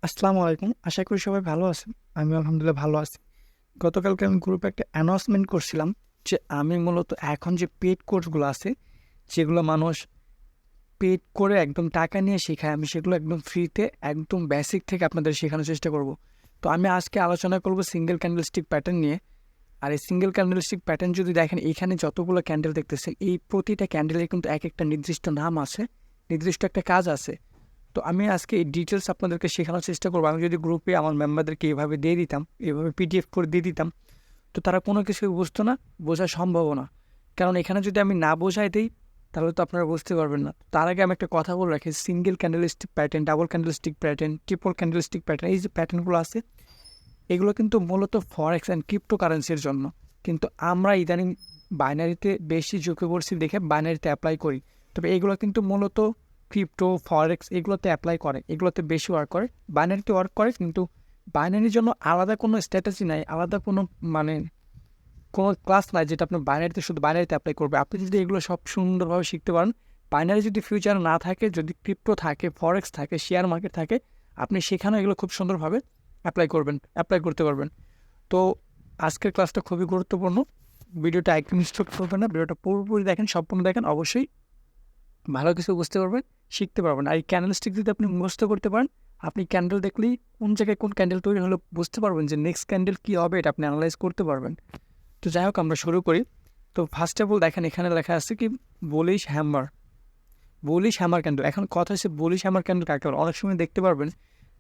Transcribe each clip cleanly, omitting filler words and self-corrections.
আসসালামু আলাইকুম। আশা করি সবাই ভালো আছেন। আমি আলহামদুলিল্লাহ ভালো আছি। গতকালকে আমি গ্রুপে একটা অ্যানাউন্সমেন্ট করছিলাম যে আমি মূলত এখন যে পেইড কোর্সগুলো আছে, যেগুলো মানুষ পেইড করে একদম টাকা নিয়ে শেখায়, আমি সেগুলো একদম ফ্রিতে একদম বেসিক থেকে আপনাদের শেখানোর চেষ্টা করব। তো আমি আজকে আলোচনা করব সিঙ্গেল ক্যান্ডেলস্টিক প্যাটার্ন নিয়ে। আর এই সিঙ্গেল ক্যান্ডেলস্টিক প্যাটার্ন যদি দেখেন, এইখানে যতগুলো ক্যান্ডেল দেখতেছেন, এই প্রতিটা ক্যান্ডেলের কিন্তু এক একটা নির্দিষ্ট নাম আছে, নির্দিষ্ট একটা কাজ আছে। তো আমি আজকে এই ডিটেলস আপনাদেরকে শেখানোর চেষ্টা করবো। আমি যদি গ্রুপে আমার মেম্বারদেরকে এইভাবে দিয়ে দিতাম, এইভাবে পিডিএফ করে দিয়ে দিতাম, তো তারা কোনো কিছুই বুঝতো না, বোঝা সম্ভব না। কারণ এখানে যদি আমি না বোঝাই দিই, তাহলে তো আপনারা বুঝতে পারবেন না। তার আগে আমি একটা কথা বলে রাখি, single candlestick pattern, double candlestick pattern, triple candlestick pattern, এই যে প্যাটার্নগুলো আছে, এগুলো কিন্তু মূলত ফরেক্স অ্যান্ড ক্রিপ্টো কারেন্সির জন্য। কিন্তু আমরা ইদানিং বাইনারিতে বেশি ঝুঁকে পড়ছি দেখে বাইনারিতে অ্যাপ্লাই করি। তবে এগুলো কিন্তু মূলত ক্রিপ্টো, ফরেক্স এগুলোতে অ্যাপ্লাই করে, এগুলোতে বেশি ওয়ার্ক করে। বাইনারিতে ওয়ার্ক করে, কিন্তু বাইনারির জন্য আলাদা কোনো স্ট্র্যাটেজি নাই, আলাদা কোনো মানে কোনো ক্লাস নাই যেটা আপনি বাইনারিতে শুধু বাইনারিতে অ্যাপ্লাই করবে। আপনি যদি এগুলো সব সুন্দরভাবে শিখতে পারেন, বাইনারি যদি ফিউচার না থাকে, যদি ক্রিপ্টো থাকে, ফরেক্স থাকে, শেয়ার মার্কেট থাকে, আপনি সেখানেও এগুলো খুব সুন্দরভাবে অ্যাপ্লাই করতে পারবেন। তো আজকের ক্লাসটা খুবই গুরুত্বপূর্ণ। ভিডিওটা একদম স্টপ করবেন না, ভিডিওটা পুরোপুরি দেখেন, সম্পূর্ণ দেখেন, অবশ্যই ভালো কিছু বুঝতে পারবেন, শিখতে পারবেন। আর এই ক্যান্ডেল স্টিক যদি আপনি মুখস্থ করতে পারেন, আপনি ক্যান্ডেল দেখলেই কোন জায়গায় কোন ক্যান্ডেল তৈরি হলে বুঝতে পারবেন যে নেক্সট ক্যান্ডেল কী হবে, এটা আপনি অ্যানালাইজ করতে পারবেন। তো যাই হোক, আমরা শুরু করি। তো ফার্স্ট অফ অল দেখেন, এখানে লেখা আছে কি বুলিশ হ্যামার ক্যান্ডেল। এখন কথা হচ্ছে বুলিশ হ্যামার ক্যান্ডেল কাকে বলে। অনেক সময় দেখতে পারবেন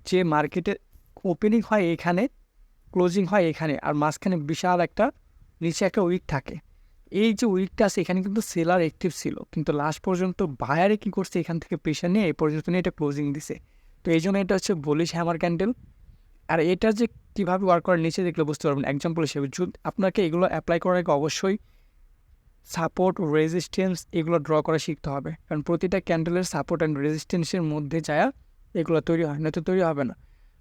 যে মার্কেটে ওপেনিং হয় এখানে, ক্লোজিং হয় এখানে, আর মাঝখানে বিশাল একটা নিচে একটা উইক থাকে। এই যে উইকটা আছে, এখানে কিন্তু সেলার অ্যাক্টিভ ছিল, কিন্তু লাস্ট পর্যন্ত বায়ারে কী করছে, এখান থেকে প্রেশার নিয়ে এই পর্যন্ত নিয়ে এটা ক্লোজিং দিছে। তো এই জন্য এটা হচ্ছে বুলিশ হ্যামার ক্যান্ডেল। আর এটা যে কীভাবে ওয়ার্ক করে নিচে দেখলে বুঝতে পারবেন। এক্সাম্পল হিসেবে আপনাকে এগুলো অ্যাপ্লাই করার আগে অবশ্যই সাপোর্ট, রেজিস্ট্যান্স এগুলো ড্র করা শিখতে হবে, কারণ প্রতিটা ক্যান্ডেলের সাপোর্ট অ্যান্ড রেজিস্ট্যান্সের মধ্যে যায় এগুলো তৈরি হয়, নয়তো তৈরি হবে না।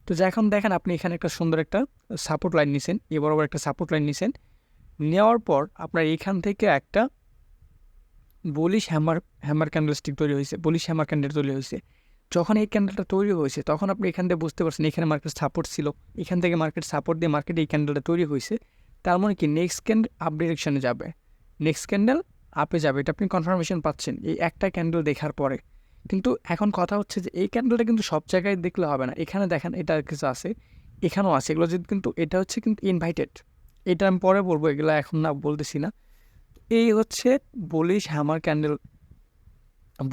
তো এখন দেখেন, আপনি এখানে একটা সুন্দর একটা সাপোর্ট লাইন নিছেন, এ বরাবর একটা সাপোর্ট লাইন নিছেন। নেওয়ার পর আপনার এখান থেকে একটা বুলিশ হ্যামার ক্যান্ডেলস্টিক তৈরি হয়েছে, বুলিশ হ্যামার ক্যান্ডেল তৈরি হয়েছে। যখন এই ক্যান্ডেলটা তৈরি হয়েছে, তখন আপনি এখান থেকে বুঝতে পারছেন এখানে মার্কেট সাপোর্ট ছিল, এখান থেকে মার্কেট সাপোর্ট দিয়ে মার্কেটে এই ক্যান্ডেলটা তৈরি হয়েছে। তার মানে কি, নেক্সট ক্যান্ডেল আপ ডিরেকশনে যাবে, নেক্সট ক্যান্ডেল আপে যাবে, এটা আপনি কনফার্মেশন পাচ্ছেন এই একটা ক্যান্ডেল দেখার পরে। কিন্তু এখন কথা হচ্ছে যে এই ক্যান্ডেলটা কিন্তু সব জায়গায় দেখলে হবে না। এখানে দেখেন, এটা কিছু আছে, এখানেও আছে, এগুলো যদি কিন্তু এটা হচ্ছে কিন্তু ইনভাইটেড। এটা আমি পরে বলবো, এগুলো এখন না বলতেছি না। এই হচ্ছে bullish hammer candle,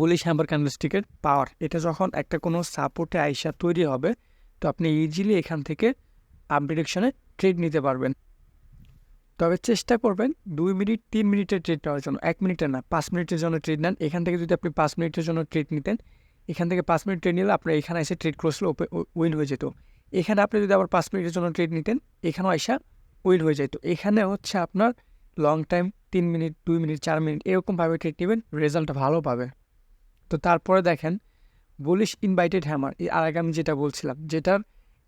bullish hammer ক্যান্ডেলস্টিকের পাওয়ার। এটা যখন একটা কোনো সাপোর্টে আইসা তৈরি হবে, তো আপনি ইজিলি এখান থেকে আপ ডিরেকশনে ট্রেড নিতে পারবেন। তবে চেষ্টা করবেন 2 মিনিট 3 মিনিটের ট্রেড নেওয়ার জন্য, 1 মিনিটের না, 5 মিনিটের জন্য ট্রেড নেন। এখান থেকে যদি আপনি 5 মিনিটের জন্য ট্রেড নিতেন, এখান থেকে 5 মিনিট ট্রেড নিলে আপনার এখানে এসে ট্রেড ক্লোজলে উইন হয়ে যেত। এখানে আপনি যদি আবার 5 মিনিটের জন্য ট্রেড নিতেন, এখানেও আইসা উইন হয়ে যেত। এখানে হচ্ছে আপনার long time 3 minute, 2 minute, 4 minute এরকমভাবে ট্রেড নেবেন, রেজাল্টটা ভালো পাবে। তো তারপরে দেখেন বুলিশ ইনভাইটেড হ্যামার, এই আর আগে আমি যেটা বলছিলাম, যেটার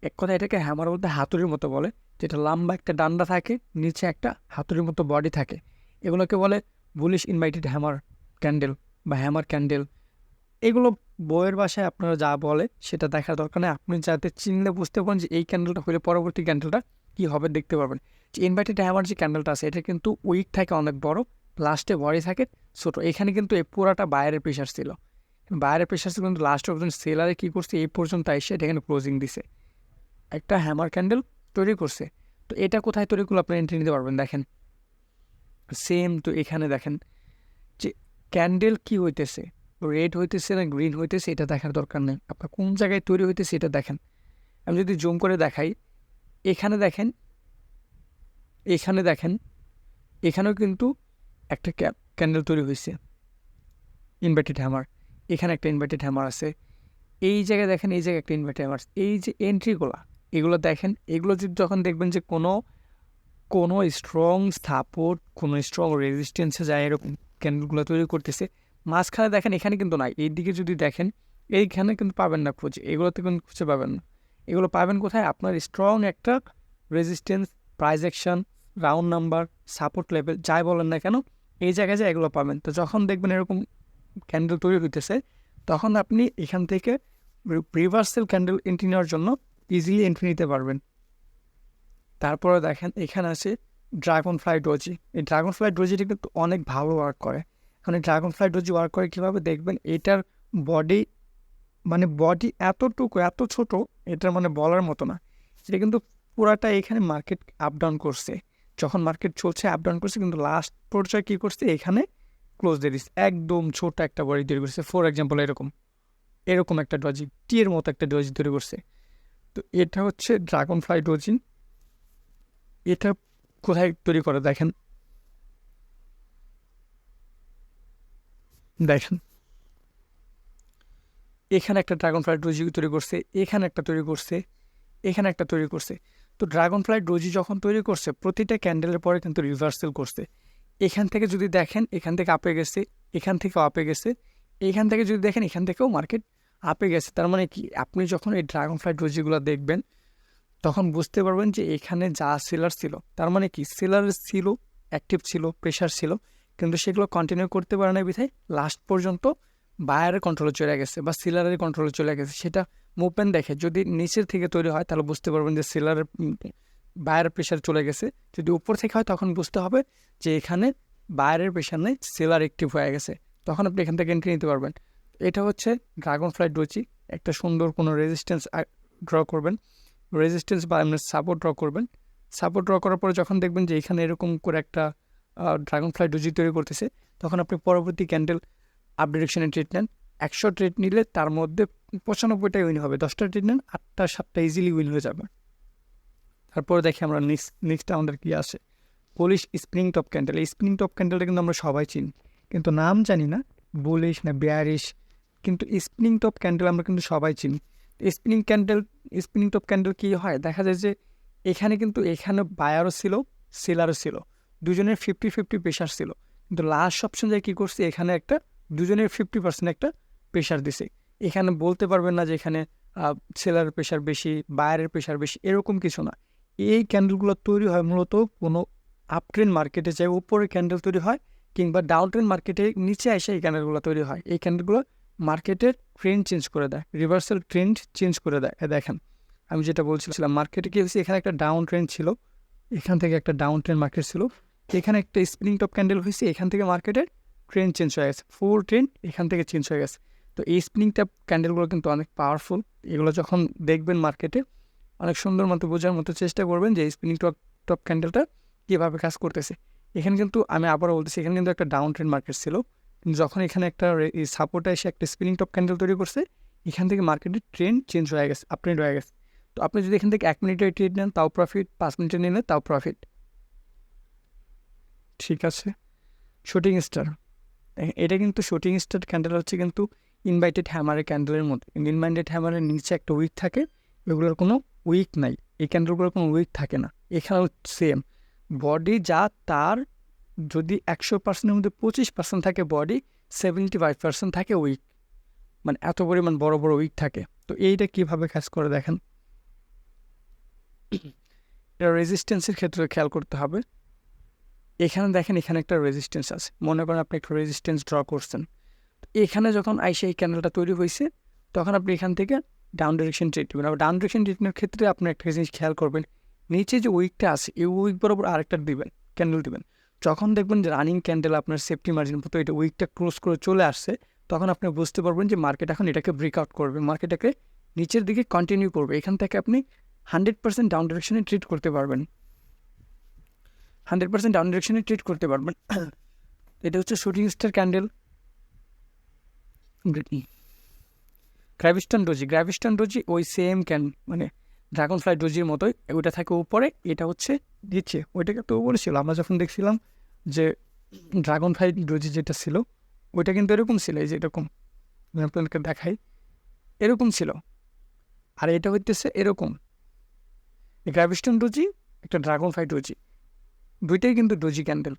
এক কথা এটাকে হ্যামার বলতে হাতুড়ির মতো বলে, যেটা লম্বা একটা ডান্ডা থাকে, নিচে একটা হাতুড়ির মতো বডি থাকে, এগুলোকে বলে বুলিশ ইনভাইটেড হ্যামার ক্যান্ডেল বা হ্যামার ক্যান্ডেল। এগুলো বইয়ের ভাষায় আপনারা যা বলে সেটা দেখার দরকার নেই, আপনি যাতে চিনলে বুঝতে পারেন যে এই ক্যান্ডেলটা হলে পরবর্তী ক্যান্ডেলটা কী হবে দেখতে পারবেন। যে ইনভাইটেড হ্যামার যে ক্যান্ডেলটা আছে, এটা কিন্তু উইক থাকে অনেক বড়, লাস্টে বডি থাকে ছোটো। এখানে কিন্তু এই পুরাটা বায়ারের প্রেশার ছিল, বাইরের প্রেশার ছিল, কিন্তু লাস্ট অপশন সেলারে কী করছে, এই পর্যন্ত এসে এখানে ক্লোজিং দিছে, একটা হ্যামার ক্যান্ডেল তৈরি করছে। তো এটা কোথায় তৈরি করলে আপনি এন্ট্রি নিতে পারবেন দেখেন, সেম। তো এখানে দেখেন যে ক্যান্ডেল কি হইতেছে, রেড হইতেছে না গ্রিন হইতেছে, এটা দেখার দরকার নেই, আপনার কোন জায়গায় তৈরি হইতেছে এটা দেখেন। আমি যদি জুম করে দেখাই, এখানে দেখেন, এখানে দেখেন, এখানেও কিন্তু একটা ক্যান্ডেল তৈরি হয়েছে, ইনভার্টেড হ্যামার। এখানে একটা ইনভার্টেড হ্যামার আছে, এই জায়গায় দেখেন, এই জায়গায় একটা ইনভার্টেড হ্যামার। এই যে এন্ট্রিগুলো, এগুলো দেখেন, এগুলো যদি যখন দেখবেন যে কোনো কোনো স্ট্রং সাপোর্ট, কোনো স্ট্রং রেজিস্ট্যান্সে যায়, এরকম ক্যান্ডেলগুলো তৈরি করতেছে, মাঝখানে দেখেন এখানে কিন্তু নাই, এই দিকে যদি দেখেন এইখানে কিন্তু পাবেন না খুঁজে, এগুলোতে কিন্তু খুঁজে পাবেন না। এগুলো পাবেন কোথায়, আপনার স্ট্রং একটা resistance, price action, round number, support level যাই বলেন না কেন, এই জায়গায় যায় এগুলো পাবেন। তো যখন দেখবেন এরকম ক্যান্ডেল তৈরি হইতেছে, তখন আপনি এখান থেকে রিভার্সাল ক্যান্ডেল এন্ট্রি নেওয়ার জন্য ইজিলি এন্ট্রি নিতে পারবেন। তারপরে দেখেন এখানে আছে ড্রাগন ফ্লাই ডোজি। এই ড্রাগন ফ্লাই ডোজিটা কিন্তু অনেক ভালো ওয়ার্ক করে। এখন এই ড্রাগন ফ্লাই ডোজি ওয়ার্ক করে কীভাবে দেখবেন, এটার বডি বডি এতটুকু এত ছোট, এটা বলার মতো না। এটা কিন্তু পুরাটা এখানে মার্কেট আপ ডাউন করছে, যখন মার্কেট চলছে আপ ডাউন করছে, কিন্তু লাস্ট পর্যায়ে কী করছে, এখানে ক্লোজ দিয়ে দিচ্ছে, একদম ছোট একটা বডি তৈরি করছে। ফর এক্সাম্পল এরকম একটা ডজি, টি এর মতো একটা ডজি তৈরি করছে। তো এটা হচ্ছে ড্রাগন ফ্লাই ডজি। এটা কোথায় তৈরি করে দেখেন এখানে একটা ড্রাগন ফ্লাই ডোজি তৈরি করছে, এখানে একটা তৈরি করছে, এখানে একটা তৈরি করছে। তো ড্রাগন ফ্লাই ডোজি যখন তৈরি করছে, প্রতিটা ক্যান্ডেলের পরে কিন্তু রিভার্সাল করছে। এখান থেকে যদি দেখেন, এখান থেকে আপে গেছে, এখান থেকেও আপে গেছে, এখান থেকে যদি দেখেন, এখান থেকেও মার্কেট আপে গেছে। তার মানে কি, আপনি যখন এই ড্রাগন ফ্লাই ডোজিগুলো দেখবেন, তখন বুঝতে পারবেন যে এখানে যা সেলার ছিল, তার মানে কি সেলার ছিল, অ্যাক্টিভ ছিল, প্রেশার ছিল, কিন্তু সেগুলো কন্টিনিউ করতে পারে না বিধায় লাস্ট পর্যন্ত বায়ারের কন্ট্রোলে চলে গেছে বা সেলারের কন্ট্রোলে চলে গেছে। সেটা মুভমেন্ট দেখে যদি নিচের থেকে তৈরি হয়, তাহলে বুঝতে পারবেন যে সেলারের বায়ারের প্রেশার চলে গেছে। যদি উপর থেকে হয়, তখন বুঝতে হবে যে এখানে বায়ারের প্রেশার নেই, সেলার অ্যাক্টিভ হয়ে গেছে, তখন আপনি এখান থেকে এন্ট্রি নিতে পারবেন। এটা হচ্ছে ড্রাগন ফ্লাই ডোজি। একটা সুন্দর কোনো রেজিস্ট্যান্স ড্র করবেন, রেজিস্ট্যান্স বা আপনি সাপোর্ট ড্র করবেন। সাপোর্ট ড্র করার পরে যখন দেখবেন যে এখানে এরকম করে একটা ড্রাগন ফ্লাই ডোজি তৈরি করতেছে, তখন আপনি পরবর্তী ক্যান্ডেল আপ ডিরেকশনে ট্রেড নেন। 100 ট্রেড নিলে তার মধ্যে 95টাই উইন হবে, 10টা ট্রেড নেন, 8টা 7টা ইজিলি উইন হয়ে যাবে। তারপরে দেখি আমরা নেক্সট আমাদের কী আসে, বুলিশ স্প্রিং টপ ক্যান্ডেল। এই স্প্রিং টপ ক্যান্ডেলটা কিন্তু আমরা সবাই চিনি, কিন্তু নাম জানি না বুলিশ না বেয়ারিশ, কিন্তু স্প্রিং টপ ক্যান্ডেল আমরা কিন্তু সবাই চিনি। স্পিনিং টপ ক্যান্ডেল কী হয়, দেখা যায় যে এখানে বায়ারও ছিল, সেলারও ছিল, দুজনের 50-50 প্রেশার ছিল, কিন্তু লাস্ট অপশন যায় কী করছে, এখানে একটা দুজনের 50% একটা প্রেশার দিছে। এখানে বলতে পারবেন না যে এখানে সেলারের প্রেশার বেশি, বায়ারের প্রেশার বেশি, এরকম কিছু না। এই ক্যান্ডেলগুলো তৈরি হয় মূলত কোনো আপ ট্রেন্ড মার্কেটে যায় উপরে ক্যান্ডেল তৈরি হয়, কিংবা ডাউন ট্রেন্ড মার্কেটে নিচে এসে এই ক্যান্ডেলগুলো তৈরি হয়। এই ক্যান্ডেলগুলো মার্কেটের ট্রেন্ড চেঞ্জ করে দেয়, রিভার্সাল ট্রেন্ড চেঞ্জ করে দেয়। দেখেন আমি যেটা বলছিলাম, মার্কেটে কি হয়েছে, এখানে একটা ডাউন ট্রেন্ড ছিল, এখান থেকে একটা ডাউন ট্রেন্ড মার্কেট ছিল, এখানে একটা স্প্রিং টপ ক্যান্ডেল হয়েছে, এখান থেকে মার্কেটের ট্রেন্ড চেঞ্জ হয়ে গেছে, ফুল ট্রেন্ড এখান থেকে চেঞ্জ হয়ে গেছে। তো এই স্প্রিং টপ ক্যান্ডেলগুলো কিন্তু অনেক পাওয়ারফুল। এগুলো যখন দেখবেন মার্কেটে, অনেক সুন্দর মতো বোঝার মতো চেষ্টা করবেন যে স্প্রিং টপ ক্যান্ডেলটা কীভাবে কাজ করতেছে। এখানে কিন্তু আমি আবারও বলতেছি, এখানে কিন্তু একটা ডাউন ট্রেন্ড মার্কেট ছিল, যখন এখানে একটা সাপোর্টে এসে একটা স্পিনিং টপ ক্যান্ডেল তৈরি করছে, এখান থেকে মার্কেটের ট্রেন্ড চেঞ্জ হয়ে গেছে, আপ ট্রেন্ড হয়ে গেছে। তো আপনি যদি এখান থেকে 1 মিনিটের ট্রেড নেন তাও প্রফিট, 5 মিনিটের নিলে তাও প্রফিট। ঠিক আছে, শুটিং স্টার, এটা কিন্তু শুটিং স্টার ক্যান্ডেল হচ্ছে কিন্তু ইনভাইটেড হ্যামারের ক্যান্ডেলের মধ্যে। ইনভাইটেড হ্যামারের নিচে একটা উইক থাকে, এগুলোর কোনো উইক নাই, এই ক্যান্ডেলগুলোর কোনো উইক থাকে না। এখানেও সেম বডি যা, তার যদি 100%-এর মধ্যে 25% থাকে বডি, 75% থাকে উইক, এত পরিমাণ বড় বড় উইক থাকে। তো এইটা কীভাবে কাজ করে দেখেন, এটা রেজিস্ট্যান্সের ক্ষেত্রে খেয়াল করতে হবে। এখানে দেখেন, এখানে একটা রেজিস্ট্যান্স আছে, মনে করেন আপনি একটা রেজিস্ট্যান্স ড্র করছেন, এখানে যখন আইসে এই ক্যান্ডেলটা তৈরি হয়েছে, তখন আপনি এখান থেকে ডাউন ডিরেকশন ট্রেড নেবেন। আবার ডাউন ডিরেকশন ট্রেডের ক্ষেত্রে আপনি একটা জিনিস খেয়াল করবেন, নিচে যে উইকটা আছে, এই উইক বরাবর আরেকটা ক্যান্ডেল দিবেন। যখন দেখবেন যে রানিং ক্যান্ডেল আপনার সেফটি মার্জিন মতো এটা উইকটা ক্লোজ করে চলে আসছে, তখন আপনি বুঝতে পারবেন যে মার্কেট এখন এটাকে ব্রেকআউট করবে, মার্কেটটাকে নিচের দিকে কন্টিনিউ করবে। এখান থেকে আপনি 100% ডাউন ডিরেকশনে ট্রেড করতে পারবেন, 100% ডাউন ডিরেকশনে ট্রেড করতে পারবেন। এটা হচ্ছে শুটিং স্টার ক্যান্ডেল। গ্র্যাভিস্টন ডোজি ওই সেম ড্রাগন ফ্লাই ডোজির মতোই, ওইটা থাকে উপরে, এটা হচ্ছে নিচে। ওইটাকে তো বলেছিল আমরা যখন দেখছিলাম যে ড্রাগন ফ্লাই ডোজি যেটা ছিল, ওইটা কিন্তু এরকম ছিল, এই যে এরকম, আপনাদেরকে দেখাই, এরকম ছিল, আর এটা হইতেছে এরকম। গ্র্যাভিস্টন ডোজি, একটা ড্রাগন ফ্লাই ডোজি, দুইটাই কিন্তু ডোজি ক্যান্ডেল।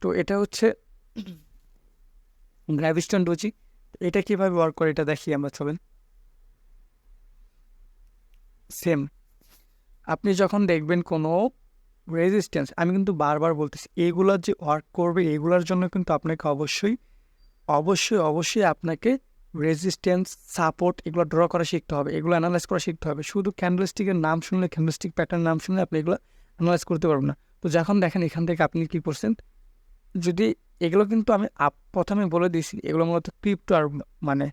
তো এটা হচ্ছে গ্র্যাভিস্টন ডোজি। এটা কীভাবে ওয়ার্ক করে এটা দেখি আমরা, চলেন। সেম, আপনি যখন দেখবেন কোনো রেজিস্ট্যান্স, আমি কিন্তু বারবার বলতেছি, এইগুলার যে ওয়ার্ক করবে, এইগুলার জন্য কিন্তু আপনাকে অবশ্যই আপনাকে রেজিস্ট্যান্স, সাপোর্ট এগুলো ড্র করা শিখতে হবে, এগুলো অ্যানালাইজ করা শিখতে হবে। শুধু ক্যান্ডেলস্টিকের নাম শুনলে, ক্যান্ডেলস্টিক প্যাটার্ন নাম শুনলে আপনি এগুলো অ্যানালাইজ করতে পারবেন না। তো যখন দেখেন এখান থেকে আপনি কী করছেন, যদি এগুলো কিন্তু আমি প্রথমে বলে দিয়েছি এগুলো মূলত ক্রিপ্টো আর মানে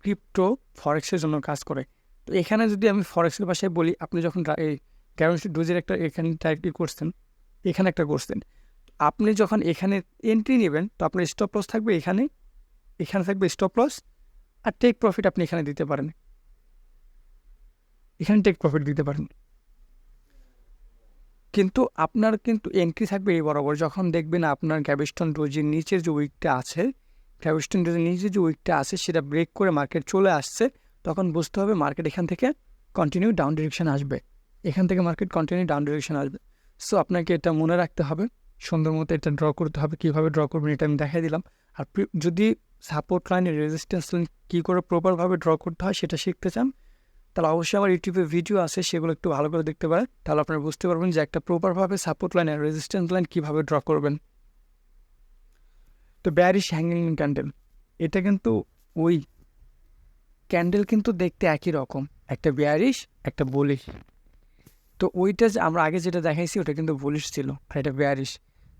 ক্রিপ্টো ফরেক্সের জন্য কাজ করে। তো এখানে যদি আমি ফরেক্সের ভাষায় বলি, আপনি যখন এই গ্যারান্টি ডোজের একটা এখানে টাইপটি করছেন, এখানে একটা করছেন, আপনি যখন এখানে এন্ট্রি নেবেন তো আপনার স্টপ লস থাকবে এখানে, এখানে থাকবে স্টপ লস, আর টেক প্রফিট আপনি এখানে দিতে পারেন, এখানে টেক প্রফিট দিতে পারেন। কিন্তু আপনার কিন্তু এন্ট্রি থাকবে এই বরাবর। যখন দেখবেন আপনার গ্যাভিস্টন ডোজির নিচের যে উইকটা আছে, গ্যাভিস্টন ডোজির নিচে যে উইকটা আছে সেটা ব্রেক করে মার্কেট চলে আসছে, তখন বুঝতে হবে মার্কেট এখান থেকে কন্টিনিউ ডাউন ডিরেকশন আসবে, এখান থেকে মার্কেট কন্টিনিউ ডাউন ডিরেকশন আসবে। সো আপনাকে এটা মনে রাখতে হবে, সুন্দর মতো এটা ড্র করতে হবে। কীভাবে ড্র করবেন এটা আমি দেখাই দিলাম। আর যদি সাপোর্ট লাইনের রেজিস্ট্যান্স লাইন কী করে প্রপারভাবে ড্র করতে হয় সেটা শিখতে চান, তাহলে অবশ্যই আমার ইউটিউবে ভিডিও আছে, সেগুলো একটু ভালো করে দেখতে পারেন। তাহলে আপনারা বুঝতে পারবেন যে একটা প্রপারভাবে সাপোর্ট লাইন আর রেজিস্ট্যান্স লাইন কীভাবে ড্র করবেন। তো বেয়ারিশ হ্যাঙ্গিং ক্যান্ডেল, এটা কিন্তু ওই ক্যান্ডেল কিন্তু দেখতে একই রকম, একটা বেয়ারিশ একটা বুলিশ। তো ওইটা যে আমরা আগে যেটা দেখাইছি ওটা কিন্তু বুলিশ ছিল, আর এটা বেয়ারিশ।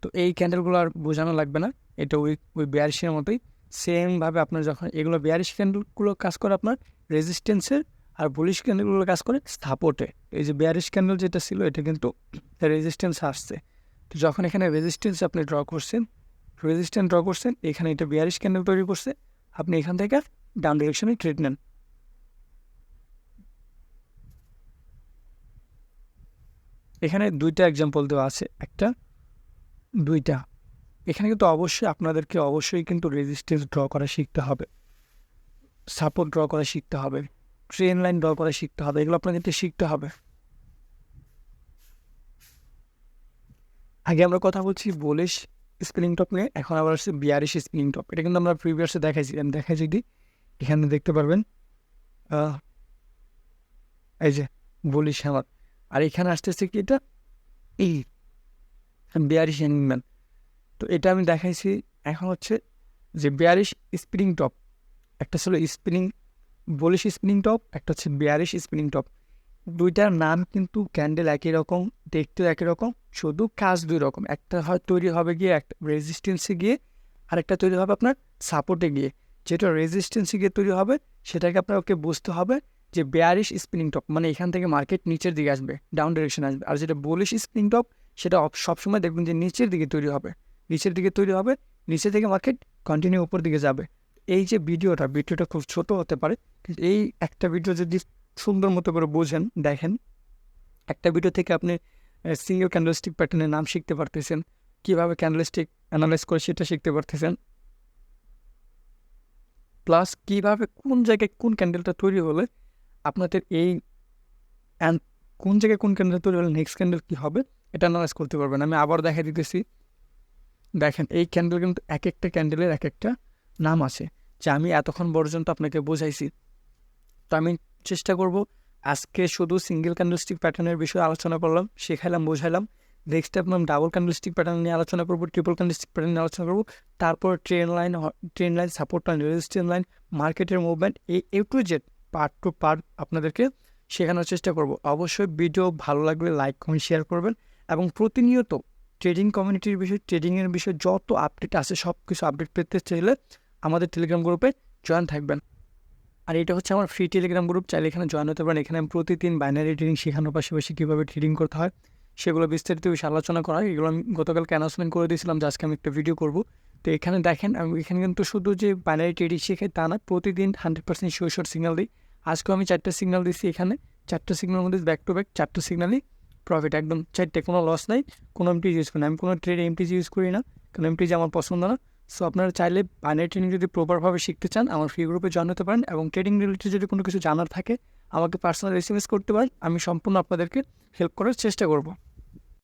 তো এই ক্যান্ডেলগুলো আর বোঝানো লাগবে না, এটা ওই বেয়ারিশের মতোই সেমভাবে আপনার যখন এগুলো বেয়ারিশ ক্যান্ডেলগুলো কাজ করে আপনার রেজিস্ট্যান্সের, আর বুলিশ ক্যান্ডেলগুলো কাজ করে সাপোর্টে। এই যে বেয়ারিশ ক্যান্ডেল যেটা ছিল এটা কিন্তু রেজিস্ট্যান্স আসছে। তো যখন এখানে রেজিস্ট্যান্স আপনি ড্র করছেন, এখানে এটা বেয়ারিশ ক্যান্ডেল তৈরি করছে, আপনি এখান থেকে ডাউন ডিরেকশনে ট্রেড নেন। এখানে দুইটা এক্সাম্পল দেওয়া আছে, দুইটা। এখানে কিন্তু আপনাদেরকে অবশ্যই কিন্তু রেজিস্ট্যান্স ড্র করা শিখতে হবে, সাপোর্ট ড্র করা শিখতে হবে, ট্রেন লাইন ড্র করা শিখতে হবে, এগুলো আপনাদেরকে শিখতে হবে। আগে আমরা কথা বলছি বুলিশ স্পিনিং টপ নিয়ে, এখন আবার আসছে বিয়ারিশ স্পিনিং টপ। এটা কিন্তু আমরা প্রিভিয়াসে দেখাইছি, আমি দেখাই যদি এখানে দেখতে পারবেন এই যে বুলিশ হ্যামার, আর এখানে আসতেছে কি এটা এই বিয়ারিশ হ্যাঙ্গিং। তো এটা আমি দেখাইছি। এখন হচ্ছে যে বেয়ারিশ স্পিনিং টপ, একটা ছিল স্পিনিং বুলিশ স্পিনিং টপ, একটা হচ্ছে বেয়ারিশ স্পিনিং টপ। দুইটার নাম কিন্তু ক্যান্ডেল একই রকম, দেখতেও একই রকম, শুধু কাজ দুই রকম। একটা হয় তৈরি হবে গিয়ে একটা রেজিস্ট্যান্সে গিয়ে, আরেকটা তৈরি হবে আপনার সাপোর্টে গিয়ে। যেটা রেজিস্ট্যান্সে গিয়ে তৈরি হবে সেটাকে আপনাকে বুঝতে হবে যে বেয়ারিশ স্পিনিং টপ, মানে এখান থেকে মার্কেট নিচের দিকে আসবে, ডাউন ডিরেকশন আসবে। আর যেটা বুলিশ স্পিনিং টপ সেটা সবসময় দেখবেন যে নিচের দিকে তৈরি হবে, নিচে থেকে মার্কেট কন্টিনিউ উপর দিকে যাবে। এই যে ভিডিওটা খুব ছোট হতে পারে, কিন্তু এই একটা ভিডিও যদি সুন্দর মতো করে বোঝেন, দেখেন, একটা ভিডিও থেকে আপনি সিঙ্গেল ক্যান্ডেলস্টিক প্যাটার্নের নাম শিখতে পারতেছেন, কীভাবে ক্যান্ডেলস্টিক অ্যানালাইজ করে সেটা শিখতে পারতেছেন, প্লাস কীভাবে কোন জায়গায় কোন ক্যান্ডেলটা তৈরি হলে আপনাদের এই কোন জায়গায় কোন ক্যান্ডেল তৈরি হলে নেক্সট ক্যান্ডেল কী হবে এটা অ্যানালাইজ করতে পারবেন। আমি আবার দেখা দিতেছি, দেখেন এই ক্যান্ডেল কিন্তু এক একটা ক্যান্ডেলের এক একটা নাম আছে, যা আমি এতক্ষণ পর্যন্ত আপনাকে বোঝাইছি। তো আমি চেষ্টা করব আজকে শুধু সিঙ্গেল ক্যান্ডেলস্টিক প্যাটার্নের বিষয়ে আলোচনা করলাম, শেখাইলাম, বোঝাইলাম। নেক্সট আপনার ডাবল ক্যান্ডেলস্টিক প্যাটার্ন নিয়ে আলোচনা করবো, ট্রিপল ক্যান্ডেলস্টিক প্যাটার্ন নিয়ে আলোচনা করবো, তারপর trend line, support line, resistance line, মার্কেটের movement, A to Z part to part আপনাদেরকে শেখানোর চেষ্টা করব। অবশ্যই ভিডিও ভালো লাগলে লাইক কমেন্ট শেয়ার করবেন, এবং প্রতিনিয়ত ট্রেডিং কমিউনিটির বিষয়, ট্রেডিংয়ের বিষয়ে যত আপডেট আছে সব কিছু আপডেট পেতে চাইলে আমাদের টেলিগ্রাম গ্রুপে জয়েন থাকবেন। আর এটা হচ্ছে আমার ফ্রি টেলিগ্রাম গ্রুপ, চাইলে এখানে জয়েন হতে পারেন। এখানে আমি প্রতিদিন বাইনারি ট্রেডিং শেখানোর পাশাপাশি কীভাবে ট্রেডিং করতে হয় সেগুলো বিস্তারিত বিষয়ে আলোচনা করা হয়। এগুলো আমি গতকালকে অ্যানাউন্সমেন্ট করে দিয়েছিলাম যে আজকে আমি একটা ভিডিও করবো। তো এখানে দেখেন, আমি এখানে কিন্তু শুধু যে বাইনারি ট্রেডিং শেখাই তা না, প্রতিদিন 100% শিওর সিগন্যাল দিই। আজকেও আমি 4টা সিগন্যাল দিচ্ছি, এখানে 4টা সিগন্যাল মধ্যে ব্যাক টু ব্যাক 4টা সিগন্যালই প্রফিট, একদম 4টে, কোনো লস নাই, কোনো এমটিজি ইউজ করি না। আমি কোনো ট্রেড এমটিজি ইউজ করি না, কারণ এমটিজি আমার পছন্দ না। সো আপনারা চাইলে বাইনারি ট্রেডিং যদি প্রপারভাবে শিখতে চান আমার ফ্রি গ্রুপে জয়েন হতে পারেন, এবং ট্রেডিং রিলেটেড যদি কোনো কিছু জানার থাকে আমাকে পার্সোনাল SMS করতে পারেন, আমি সম্পূর্ণ আপনাদেরকে হেল্প করার চেষ্টা করব।